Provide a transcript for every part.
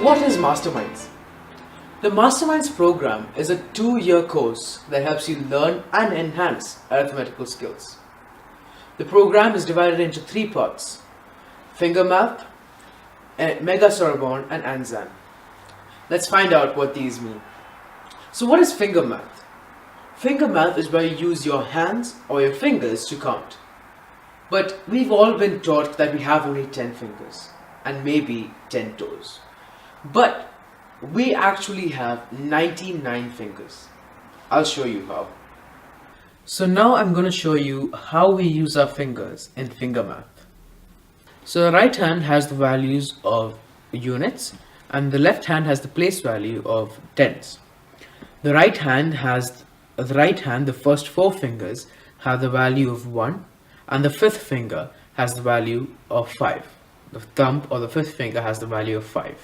what is Masterminds? The Masterminds program is a 2-year course that helps you learn and enhance arithmetical skills. The program is divided into 3 parts: Fingermath, Mega Sorbonne and Anzan. Let's find out what these mean. So what is Fingermath? Fingermath is where you use your hands or your fingers to count. But we've all been taught that we have only 10 fingers and maybe 10 toes. But we actually have 99 fingers. I'll show you how. So now I'm going to show you how we use our fingers in Fingermath. So the right hand has the values of units and the left hand has the place value of tens. The right hand, the first 4 fingers have the value of 1 and the 5th finger has the value of 5. The thumb or the 5th finger has the value of 5.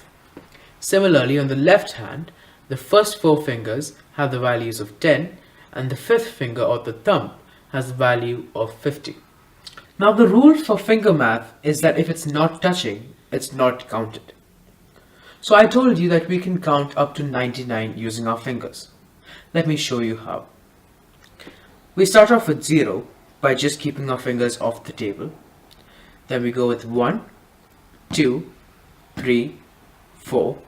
Similarly, on the left hand, the first 4 fingers have the values of 10 and the 5th finger or the thumb has the value of 50. Now the rule for Fingermath is that if it's not touching, it's not counted. So I told you that we can count up to 99 using our fingers. Let me show you how. We start off with 0 by just keeping our fingers off the table. Then we go with 1, 2, 3, 4.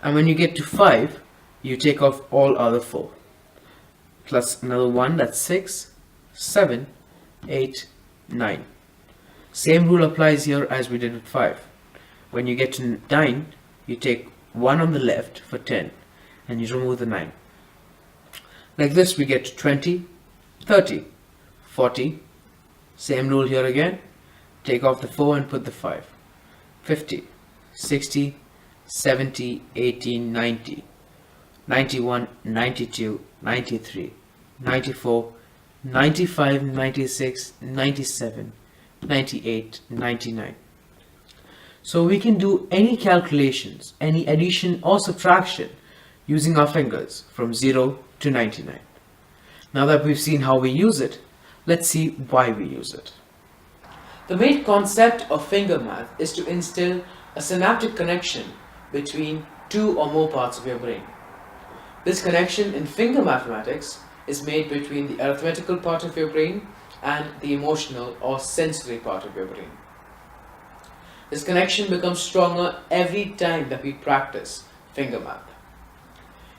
And when you get to 5, you take off all other 4. Plus another 1, that's 6, 7, 8, 9. Same rule applies here as we did with 5. When you get to 9, you take 1 on the left for 10 and you remove the 9. Like this we get to 20, 30, 40. Same rule here again. Take off the 4 and put the 5. 50, 60, 70, 80, 90, 91, 92, 93, 94, 95, 96, 97, 98, 99. So we can do any calculations, any addition or subtraction using our fingers from 0 to 99. Now that we've seen how we use it, let's see why we use it. The main concept of Fingermath is to instill a synaptic connection between 2 or more parts of your brain. This connection in finger mathematics is made between the arithmetical part of your brain and the emotional or sensory part of your brain. This connection becomes stronger every time that we practice Fingermath.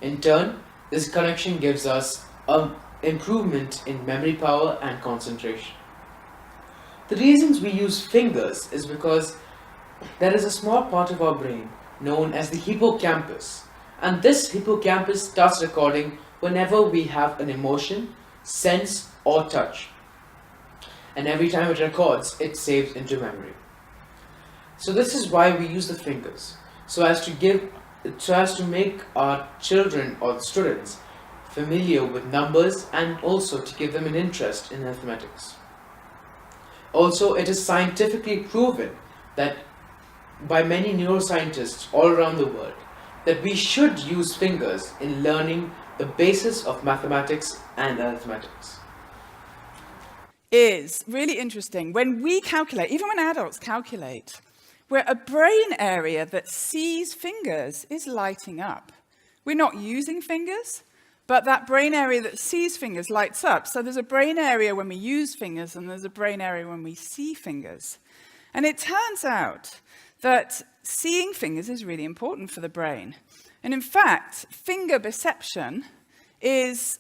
In turn, this connection gives us an improvement in memory power and concentration. The reasons we use fingers is because there is a small part of our brain known as the hippocampus, and this hippocampus starts recording whenever we have an emotion, sense or touch, and every time it records, it saves into memory. So this is why we use the fingers, so as to make our children or students familiar with numbers and also to give them an interest in mathematics. Also, it is scientifically proven that by many neuroscientists all around the world that we should use fingers in learning the basis of mathematics and arithmetics. Is really interesting. When we calculate, even when adults calculate, where a brain area that sees fingers is lighting up. We're not using fingers, but that brain area that sees fingers lights up. So there's a brain area when we use fingers and there's a brain area when we see fingers. And it turns out that seeing fingers is really important for the brain. And in fact, finger perception is,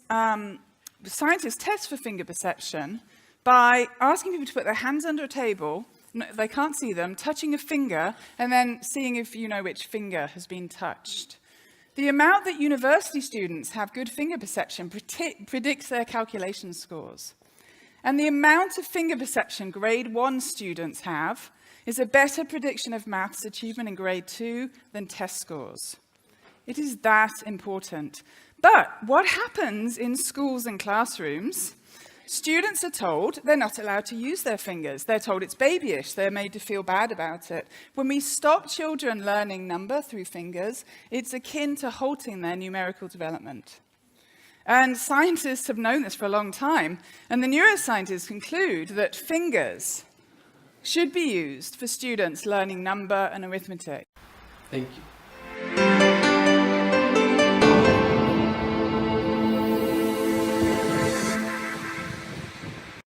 scientists test for finger perception by asking people to put their hands under a table, they can't see them, touching a finger, and then seeing if you know which finger has been touched. The amount that university students have good finger perception predicts their calculation scores. And the amount of finger perception grade 1 students have is a better prediction of maths achievement in grade 2 than test scores. It is that important. But what happens in schools and classrooms? Students are told they're not allowed to use their fingers. They're told it's babyish. They're made to feel bad about it. When we stop children learning number through fingers, it's akin to halting their numerical development. And scientists have known this for a long time. And the neuroscientists conclude that fingers should be used for students learning number and arithmetic. Thank you.